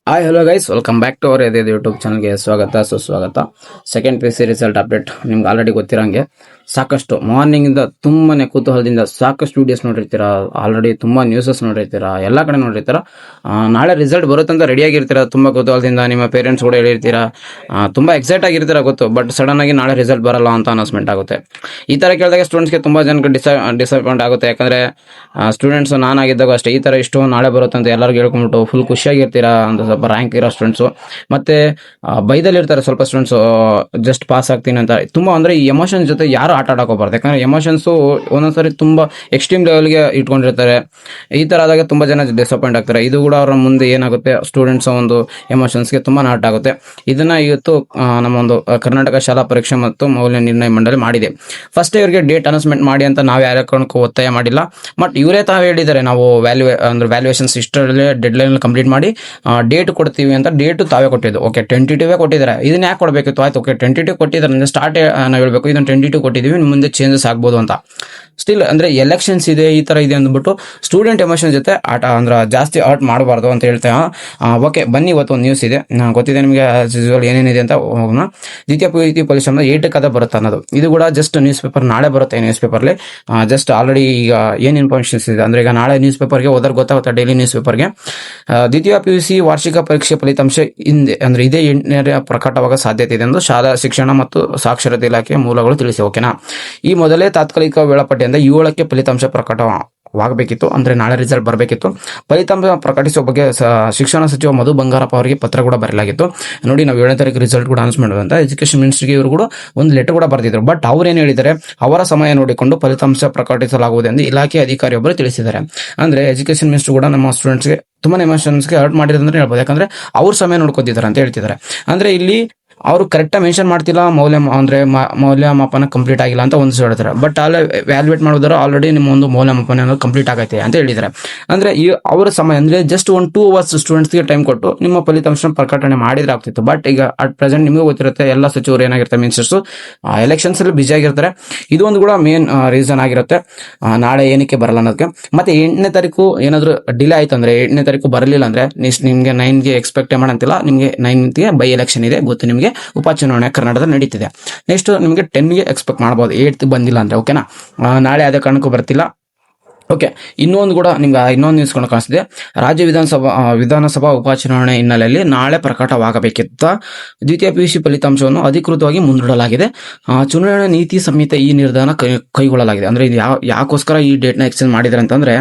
Hi hello guys, welcome back to our ಎದೆ YouTube ಚಾನಲ್ಗೆ ಸ್ವಾಗತ ಸುಸ್ವಾಗತ. Second P C result update ನಿಮ್ಗೆ ಆಲ್ರೆಡಿ ಗೊತ್ತಿರೋಂಗೆ ಸಾಕಷ್ಟು ಮಾರ್ನಿಂಗಿಂದ ತುಂಬಾನೇ ಕುತೂಹಲದಿಂದ ಸಾಕಷ್ಟು ವಿಡಿಯೋಸ್ ನೋಡಿರ್ತೀರಾ, ಆಲ್ರೆಡಿ ತುಂಬಾ ನ್ಯೂಸಸ್ ನೋಡಿರ್ತೀರಾ, ಎಲ್ಲ ಕಡೆ ನೋಡಿರ್ತೀರಾ. ನಾಳೆ ರಿಸಲ್ಟ್ ಬರುತ್ತೆ ಅಂತ ರೆಡಿ ಆಗಿರ್ತೀರಾ, ತುಂಬಾ ಕುತೂಹಲದಿಂದ ನಿಮ್ಮ ಪೇರೆಂಟ್ಸ್ ಕೂಡ ಹೇಳಿರ್ತೀರಾ, ತುಂಬಾ ಎಕ್ಸೈಟ್ ಆಗಿರ್ತೀರಾ ಗೊತ್ತು. ಬಟ್ ಸಡನ್ ಆಗಿ ನಾಳೆ ರಿಸಲ್ಟ್ ಬರಲ್ಲ ಅಂತ ಅನೌನ್ಸ್ಮೆಂಟ್ ಆಗುತ್ತೆ. ಈ ತರ ಕೇಳಿದಾಗ ಸ್ಟೂಡೆಂಟ್ಸ್ಗೆ ತುಂಬಾ ಜನಕ್ಕೆ ಡಿಸಪಾಯಿಂಟ್ ಆಗುತ್ತೆ. ಯಾಕಂದ್ರೆ ಸ್ಟೂಡೆಂಟ್ಸ್ ನಾನಾಗಿದ್ದಾಗ ಅಷ್ಟೇ, ಈ ತರ ಇಷ್ಟು ನಾಳೆ ಬರುತ್ತೆ ಅಂತ ಎಲ್ಲರಿಗೂ ಹೇಳ್ಕೊಂಡ್ಬಿಟ್ಟು ಫುಲ್ ಖುಷಿಯಾಗಿರ್ತೀರಾ ಅಂತ ಸ್ವಲ್ಪ ರ್ಯಾಂಕ್ ಇರೋ ಸ್ಟೂಡೆಂಟ್ಸು. ಮತ್ತೆ ಬೈದಲ್ಲಿ ಇರ್ತಾರೆ ಸ್ವಲ್ಪ ಸ್ಟೂಡೆಂಟ್ಸ್, ಜಸ್ಟ್ ಪಾಸ್ ಆಗ್ತೀನಿ ಅಂತ. ತುಂಬಾ ಅಂದ್ರೆ ಈ ಎಮೋಷನ್ಸ್ ಜೊತೆ ಯಾರು ಆಟ ಆಡಕ್ ಹೋಗ್ಬಾರ್ದು. ಯಾಕಂದ್ರೆ ಎಮೋಷನ್ಸ್ ಒಂದೊಂದ್ಸರಿ ತುಂಬಾ ಎಕ್ಸ್ಟ್ರೀಮ್ ಲೆವೆಲ್ಗೆ ಇಟ್ಕೊಂಡಿರ್ತಾರೆ. ಈ ತರ ಆದಾಗ ತುಂಬಾ ಜನ ಡಿಸಪಾಯಿಂಟ್ ಆಗ್ತಾರೆ. ಇದು ಕೂಡ ಅವರ ಮುಂದೆ ಏನಾಗುತ್ತೆ, ಸ್ಟೂಡೆಂಟ್ಸ್ ಒಂದು ಎಮೋಷನ್ಸ್ಗೆ ತುಂಬಾ ನಾಟ ಆಗುತ್ತೆ. ಇದನ್ನ ಇವತ್ತು ನಮ್ಮ ಒಂದು ಕರ್ನಾಟಕ ಶಾಲಾ ಪರೀಕ್ಷೆ ಮತ್ತು ಮೌಲ್ಯ ನಿರ್ಣಯ ಮಂಡಳಿ ಮಾಡಿದೆ. ಫಸ್ಟ್ ಇವರಿಗೆ ಡೇಟ್ ಅನೌನ್ಸ್ಮೆಂಟ್ ಮಾಡಿ ಅಂತ ನಾವು ಯಾರ ಕಾರಣಕ್ಕೂ ಒತ್ತಾಯ ಮಾಡಿಲ್ಲ. ಬಟ್ ಇವರೇ ತಾವು ಹೇಳಿದ್ದಾರೆ, ನಾವು ವ್ಯಾಲ್ಯೂಯೇಷನ್ಸ್ ಇಷ್ಟರಲ್ಲೇ ಡೆಡ್ ಲೈನ್ ಕಂಪ್ಲೀಟ್ ಮಾಡಿ ಡೇಟ್ ಕೊಡ್ತೀವಿ ಅಂತ. ಡೇಟ್ ತಾವೇ ಕೊಟ್ಟಿದ್ದು. ಓಕೆ, ಟೆಂಟೇಟಿವ್ ಕೊಟ್ಟಿದ್ದಾರೆ. ಇದನ್ನ ಯಾಕೆ ಕೊಡಬೇಕಿತ್ತು? ಆಯ್ತು, ಓಕೆ, ಟೆಂಟೇಟಿವ್ ಕೊಟ್ಟಿದ್ದಾರೆ, ಸ್ಟಾರ್ಟ್ ನಾವು ಹೇಳ್ಬೇಕು ಇದನ್ನ ಟೆಂಟೇಟಿವ್ ಕೊಟ್ಟಿದ್ದೀವಿ, ಮುಂದೆ ಚೇಂಜಸ್ ಆಗ್ಬೋದು ಅಂತ. ಸ್ಟಿಲ್ ಅಂದ್ರೆ ಎಲೆಕ್ಷನ್ಸ್ ಇದೆ, ಈ ತರ ಇದೆ ಅಂದ್ಬಿಟ್ಟು ಸ್ಟೂಡೆಂಟ್ ಎಮೋಷನ್ ಜೊತೆ ಆಟ ಅಂದ್ರೆ ಜಾಸ್ತಿ ಆರ್ಟ್ ಮಾಡಬಾರ್ದು ಅಂತ ಹೇಳ್ತಾ. ಓಕೆ, ಬನ್ನಿ, ಇವತ್ತು ಒಂದು ನ್ಯೂಸ್ ಇದೆ, ಗೊತ್ತಿದೆ ನಿಮಗೆ ಏನೇನಿದೆ ಅಂತ ಹೋಗೋಣ. ದ್ವಿತೀಯ PUC ಫಲಿತಾಂಶ 8 ಕದ ಬರುತ್ತೆ ಅನ್ನೋದು. ಇದು ಕೂಡ ಜಸ್ಟ್ ನ್ಯೂಸ್ ಪೇಪರ್ ನಾಳೆ ಬರುತ್ತೆ. ನ್ಯೂಸ್ ಪೇಪರ್ಲಿ ಜಸ್ಟ್ ಆಲ್ರೆಡಿ ಈಗ ಏನ್ ಇನ್ಫಾರ್ಮೇಷನ್ಸ್ ಇದೆ ಅಂದ್ರೆ, ಈಗ ನಾಳೆ ನ್ಯೂಸ್ ಪೇಪರ್ಗೆ ಹೋದ್ರೆ ಗೊತ್ತಾಗುತ್ತೆ, ಡೈಲಿ ನ್ಯೂಸ್ ಪೇಪರ್ಗೆ. ದ್ವಿತೀಯ PUC ವಾರ್ಷಿಕ ಪರೀಕ್ಷೆ ಫಲಿತಾಂಶ ಅಂದ್ರೆ ಇದೇ 8ನೇ ಪ್ರಕಟವಾಗ ಸಾಧ್ಯತೆ ಇದೆ ಎಂದು ಶಾಲಾ ಶಿಕ್ಷಣ ಮತ್ತು ಸಾಕ್ಷರತೆ ಇಲಾಖೆಯ ಮೂಲಗಳು ತಿಳಿಸಿ. ಓಕೆನಾ, ಈ ಮೊದಲೇ ತಾತ್ಕಾಲಿಕ ವೇಳಾಪಟ್ಟಿಯಿಂದ 7ಕ್ಕೆ ಫಲಿತಾಂಶ ಪ್ರಕಟವಾಗಬೇಕಿತ್ತು. ಅಂದ್ರೆ ನಾಳೆ ರಿಸಲ್ಟ್ ಬರಬೇಕಿತ್ತು. ಫಲಿತಾಂಶ ಪ್ರಕಟಿಸುವ ಬಗ್ಗೆ ಶಿಕ್ಷಣ ಸಚಿವ ಮಧು ಬಂಗಾರಪ್ಪ ಅವರಿಗೆ ಪತ್ರ ಕೂಡ ಬರೆಯಲಾಗಿತ್ತು. ನೋಡಿ, ನಾವು 7ನೇ ತಾರೀಕು ರಿಸಲ್ಟ್ ಕೂಡ ಅನೌನ್ಸ್ ಮಾಡುವಂತ ಎಜುಕೇಶನ್ ಮಿನಿಸ್ಟರ್ಗೆ ಇವರು ಕೂಡ ಒಂದು ಲೆಟರ್ ಕೂಡ ಬರೆದಿದ್ರು. ಬಟ್ ಅವ್ರೇನು ಹೇಳಿದ್ದಾರೆ, ಅವರ ಸಮಯ ನೋಡಿಕೊಂಡು ಫಲಿತಾಂಶ ಪ್ರಕಟಿಸಲಾಗುವುದು ಎಂದು ಇಲಾಖೆ ಅಧಿಕಾರಿಯೊಬ್ಬರು ತಿಳಿಸಿದ್ದಾರೆ. ಅಂದ್ರೆ ಎಜುಕೇಶನ್ ಮಿನಿಸ್ಟರ್ ಕೂಡ ನಮ್ಮ ಸ್ಟೂಡೆಂಟ್ಸ್ಗೆ ತುಂಬಾ ಎಮೋಷನ್ಸ್ಗೆ ಹರ್ಟ್ ಮಾಡಿರೋದಂದ್ರೆ ಹೇಳ್ಬೋದು. ಯಾಕಂದ್ರೆ ಅವ್ರ ಸಮಯ ನೋಡ್ಕೊತಿದ್ದಾರೆ ಅಂತ ಹೇಳ್ತಿದ್ದಾರೆ. ಅಂದ್ರೆ ಇಲ್ಲಿ ಅವರು ಕರೆಕ್ಟಾಗಿ ಮೆನ್ಷನ್ ಮಾಡ್ತಿಲ್ಲ, ಮೌಲ್ಯಮಾಪನ ಕಂಪ್ಲೀಟ್ ಆಗಿಲ್ಲ ಅಂತ ಒಂದು ಹೇಳ್ತಾರೆ. ಬಟ್ ಅಲ್ಲಿ ವ್ಯಾಲ್ಯೂಯೇಟ್ ಮಾಡೋದಾರ ಆಲ್ರೆಡಿ ನಿಮ್ಮ ಒಂದು ಮೌಲ್ಯಮಾಪನ ಕಂಪ್ಲೀಟ್ ಆಗೈತೆ ಅಂತ ಹೇಳಿದ್ದಾರೆ. ಅಂದ್ರೆ ಈ ಅವರ ಸಮಯ ಅಂದ್ರೆ ಜಸ್ಟ್ 2 ಅವರ್ಸ್ ಸ್ಟೂಡೆಂಟ್ಸ್ಗೆ ಟೈಮ್ ಕೊಟ್ಟು ನಿಮ್ಮ ಫಲಿತಾಂಶ ಪ್ರಕಟಣೆ ಮಾಡಿದ್ರೆ ಆಗ್ತಿತ್ತು. ಬಟ್ ಈಗ ಅಟ್ ಪ್ರೆಸೆಂಟ್ ನಿಮಗೆ ಗೊತ್ತಿರುತ್ತೆ, ಎಲ್ಲ ಸಚಿವರು ಏನಾಗಿರ್ತಾರೆ, ಮಿನಿಸ್ಟರ್ಸ್ ಎಲೆಕ್ಷನ್ಸ್ ಅಲ್ಲಿ ಬಿಜಿ ಆಗಿರ್ತಾರೆ. ಇದೊಂದು ಕೂಡ ಮೇನ್ ರೀಸನ್ ಆಗಿರುತ್ತೆ ನಾಳೆ ಏನಕ್ಕೆ ಬರಲ್ಲ ಅನ್ನೋದಕ್ಕೆ. ಮತ್ತೆ 8ನೇ ತಾರೀಕು ಏನಾದ್ರು ಡಿಲೇ ಆಯ್ತು ಅಂದ್ರೆ, 8ನೇ ತಾರೀಕು ಬರಲಿಲ್ಲ ಅಂದ್ರೆ ನಿಮ್ಗೆ 9ಗೆ ಎಕ್ಸ್ಪೆಕ್ಟ್ ಮಾಡಂತಿಲ್ಲ. ನಿಮ್ಗೆ 9ಗೆ ಬೈ ಎಲೆಕ್ಷನ್ ಇದೆ ಗೊತ್ತು, ನಿಮ್ಗೆ ಉಪಚುನಾವಣೆ ಕರ್ನಾಟಕದಲ್ಲಿ ನಡೀತಿದೆ. ನೆಕ್ಸ್ಟ್ ನಿಮಗೆ 10ಗೆ ಎಕ್ಸ್ಪೆಕ್ಟ್ ಮಾಡಬಹುದು, 8th ಬಂದಿಲ್ಲ ಅಂದ್ರೆ. ಓಕೆನಾ, ನಾಳೆ ಅದೇ ಕಾರಣಕ್ಕೂ ಬರ್ತಿಲ್ಲ. ಓಕೆ, ಇನ್ನೊಂದು ಕೂಡ ನಿಮ್ಗೆ ಇನ್ನೊಂದು ನ್ಯೂಸ್ ಕೊಂಡು ಕಾಣಿಸ್ತಿದೆ. ರಾಜ್ಯ ವಿಧಾನಸಭಾ ಉಪಚುನಾವಣೆ ಹಿನ್ನೆಲೆಯಲ್ಲಿ ನಾಳೆ ಪ್ರಕಟವಾಗಬೇಕಿದ್ದ ದ್ವಿತೀಯ PUC ಫಲಿತಾಂಶವನ್ನು ಅಧಿಕೃತವಾಗಿ ಮುಂದೂಡಲಾಗಿದೆ. ಚುನಾವಣಾ ನೀತಿ ಸಂಹಿತ ಈ ನಿರ್ಧಾರ ಕೈಗೊಳ್ಳಲಾಗಿದೆ. ಅಂದ್ರೆ ಇದು ಯಾಕೋಸ್ಕರ ಈ ಡೇಟ್ ನ ಎಕ್ಸ್ಟೆಂಡ್ ಮಾಡಿದ್ರೆ ಅಂತಂದ್ರೆ,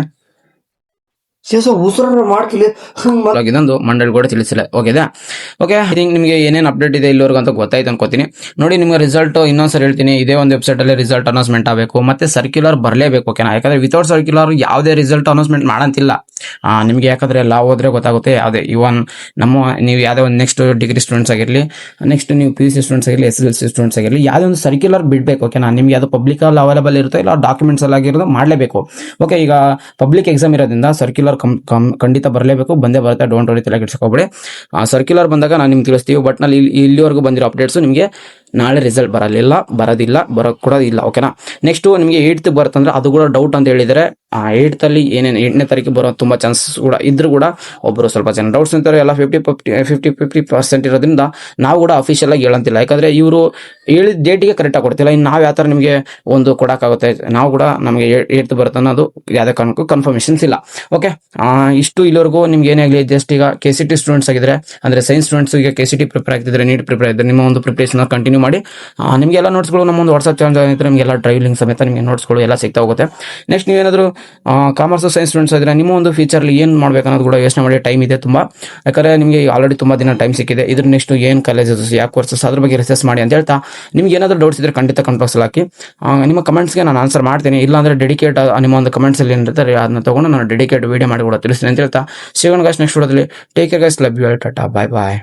ಇದೊಂದು ಮಂಡಳಿ ಕೂಡ ತಿಳಿಸಿಲ್ಲ. ಓಕೆ, ನಿಮಗೆ ಏನೇನು ಅಪ್ಡೇಟ್ ಇದೆ ಇಲ್ಲಿವರೆಗೂ ಅಂತ ಗೊತ್ತಾಯ್ತು ಅನ್ಕೋತೀನಿ. ನೋಡಿ, ನಿಮ್ಗೆ ರಿಸಲ್ಟ್ ಇನ್ನೊಂದ್ಸರಿ ಹೇಳ್ತೀನಿ, ಇದೇ ಒಂದು ವೆಬ್ಸೈಟ್ ಅಲ್ಲಿ ರಿಸಲ್ಟ್ ಅನೌನ್ಸ್ಮೆಂಟ್ ಆಗಬೇಕು, ಮತ್ತೆ ಸರ್ಕ್ಯುಲರ್ ಬರಲೇಬೇಕು. ಓಕೆನಾ, ಯಾಕಂದ್ರೆ ವಿತೌಟ್ ಸರ್ಕ್ಯುಲರ್ ಯಾವುದೇ ರಿಸಲ್ಟ್ ಅನೌನ್ಸ್ಮೆಂಟ್ ಮಾಡಂತಿಲ್ಲ ನಿಮ್ಗೆ. ಯಾಕಂದ್ರೆ ಎಲ್ಲ ಹೋದ್ರೆ ಗೊತ್ತಾಗುತ್ತೆ. ಯಾವುದೇ ಇವನ್ ನೀವು ಯಾವುದೇ ಒಂದು ನೆಕ್ಸ್ಟ್ ಡಿಗ್ರಿ ಸ್ಟೂಡೆಂಟ್ಸ್ ಆಗಿರಲಿ, ನೆಕ್ಸ್ಟ್ ನೀವು PUC ಸ್ಟೂಡೆಂಟ್ಸ್ ಆಗಿರಲಿ, SSLC ಸ್ಟೂಡೆಂಟ್ಸ್ ಆಗಿರಲಿ, ಯಾವುದೇ ಒಂದು ಸರ್ಕ್ಯುಲರ್ ಬಿಡ್ಬೇಕು. ಓಕೆನಾ, ನಿಮ್ಗೆ ಅದು ಪಬ್ಲಿಕ್ ಅಲ್ಲಿ ಅವೈಲೇಬಲ್ ಇರುತ್ತೆ, ಇಲ್ಲ ಡಾಕ್ಯುಮೆಂಟ್ಸ್ ಅಲ್ಲಿ ಆಗಿರೋದು ಮಾಡಲೇಬೇಕು. ಓಕೆ, ಈಗ ಪಬ್ಲಿಕ್ ಎಕ್ಸಾಮ್ ಇರೋದ್ರಿಂದ ಸರ್ಕ್ಯುಲರ್ ಖಂಡಿತ ಬರಲೇಬೇಕು, ಬಂದೇ ಬರುತ್ತೆ. ಡೋಂಟ್ ವರಿ, ತಲೆ ಕೆಡಿಸ್ಕೋಬೇಡಿ. ಸರ್ಕ್ಯುಲರ್ ಬಂದಾಗ ನಾನು ನಿಮ್ಗೆ ತಿಳಿಸ್ತೀವಿ. ಬಟ್ ನಲ್ಲಿ ಇಲ್ಲಿವರೆಗೂ ಬಂದಿರೋ ಅಪ್ಡೇಟ್ಸ್ ನಿಮಗೆ ನಾಳೆ ರಿಸಲ್ಟ್ ಬರೋದಿಲ್ಲ, ಬರೋಕ್ ಕೂಡ ಇಲ್ಲ. ಓಕೆನಾ, ನೆಕ್ಸ್ಟ್ ನಿಮಗೆ 8th ಬರುತ್ತಂದ್ರೆ ಅದು ಕೂಡ ಡೌಟ್ ಅಂತ ಹೇಳಿದರೆ. 8th ಅಲ್ಲಿ ಏನೇನು 8ನೇ ತಾರೀಕು ಬರೋ ತುಂಬಾ ಚಾನ್ಸಸ್ ಕೂಡ ಇದ್ರು ಕೂಡ ಒಬ್ಬರು ಸ್ವಲ್ಪ ಜನ ಡೌಟ್ಸ್ ಅಂತಾರೆ. ಎಲ್ಲ 50% ಇರೋದ್ರಿಂದ ನಾವು ಕೂಡ ಅಫಿಷಿಯಲ್ ಆಗಿ ಹೇಳಂತಿಲ್ಲ. ಯಾಕಂದ್ರೆ ಇವರು ಹೇಳಿದ ಡೇಟಿಗೆ ಕರೆಕ್ಟ್ ಆಗಿ ಕೊಡ್ತಿಲ್ಲ. ಇನ್ನು ನಾವು ಯಾವ ತರ ನಿಮಗೆ ಒಂದು ಕೊಡಕ್ಕಾಗುತ್ತೆ? ನಾವು ಕೂಡ ನಮಗೆ 8th ಬರುತ್ತೆ ಅನ್ನೋದು ಯಾವುದೇ ಕಾರಣಕ್ಕೂ ಕನ್ಫರ್ಮೇಷನ್ಸ್ ಇಲ್ಲ. ಓಕೆ, ಇಷ್ಟು ಇಲ್ಲಿವರೆಗೂ ನಿಮ್ಗೆ ಏನಾಗಲಿ, ಜಸ್ಟ್ ಈಗ KCT ಸ್ಟೂಡೆಂಟ್ಸ್ ಆಗಿದ್ರೆ, ಅಂದ್ರೆ ಸೈನ್ಸ್ ಸ್ಟೂಡೆಂಟ್ಸ್ ಈಗ KCT ಪ್ರಿಪೇರ್ ಆಗ್ತಿದ್ರೆ, ನೀಟ್ ಪ್ರಿಪೇರ್ ಆಗಿದ್ರೆ, ನಿಮ್ಮ ಒಂದು ಪ್ರಿಪರೇಷನ್ ಕಂಟಿನ್ಯೂ ಮಾಡಿ. ನಿಮಗೆಲ್ಲ ನೋಟ್ಸ್ಗಳು ನಮ್ಮ ಒಂದು ವಾಟ್ಸ್ಆಪ್ ಚಾನಲ್ ಇದ್ರೆ ನಿಮಗೆಲ್ಲ ಡ್ರೈವಿಂಗ್ ಸಮೇತ ನಿಮಗೆ ನೋಟ್ಸ್ಗಳು ಎಲ್ಲ ಸಿಗ್ತಾ ಹೋಗುತ್ತೆ. ನೆಕ್ಸ್ಟ್ ನೀವೇನಾದರೂ ಕಾಮರ್ಸ್ ಸೈನ್ಸ್ ಸ್ಟೂಡೆಂಟ್ಸ್ ಇದ್ರೆ, ನಿಮ್ಮ ಒಂದು ಫ್ಯೂಚರ್ಲಿ ಏನು ಮಾಡ್ಬೇಕು ಅನ್ನೋದು ಕೂಡ ಯೋಚನೆ ಮಾಡಿ. ಟೈಮ್ ಇದೆ ತುಂಬಾ, ಯಾಕಂದ್ರೆ ನಿಮಗೆ ಆಲ್ರೆಡಿ ತುಂಬಾ ದಿನ ಟೈಮ್ ಸಿಕ್ಕಿದೆ. ಇದ್ರ ನೆಕ್ಸ್ಟ್ ಏನು ಕಾಲೇಜಸ್, ಯಾವ ಕೋರ್ಸಸ್, ಅದ್ರ ಬಗ್ಗೆ ರಿಸರ್ಚ್ ಮಾಡಿ ಅಂತ ಹೇಳ್ತಾ, ನಿಮ್ಗೆ ಏನಾದರೂ ಡೌಟ್ಸ್ ಇದ್ರೆ ಖಂಡಿತ ಕಮೆಂಟ್ ಬಾಕ್ಸ್ ಹಾಕಿ. ನಿಮ್ಮ ಕಮೆಂಟ್ಸ್ಗೆ ನಾನು ಆನ್ಸರ್ ಮಾಡ್ತೀನಿ. ಇಲ್ಲಾಂದ್ರೆ ಡೆಡಿಕೇಟ್ ನಿಮ್ಮ ಒಂದು ಕಮೆಂಟ್ಸ್ ಅಲ್ಲಿ ಏನಿರ್ತಾರೆ ಅದನ್ನ ತಗೊಂಡು ನಾನು ಡೆಡಿಕೇಟ್ ವಿಡಿಯೋ ಮಾಡಿ ಕೂಡ ತಿಳಿಸ್ತೀನಿ ಅಂತ ಹೇಳ್ತಾ, ಸಿಗೋಣ ಗೈಸ್ ನೆಕ್ಸ್ಟ್ ವಿಡಿಯೋದಲ್ಲಿ. Take care guys, love you all, tata, bye bye.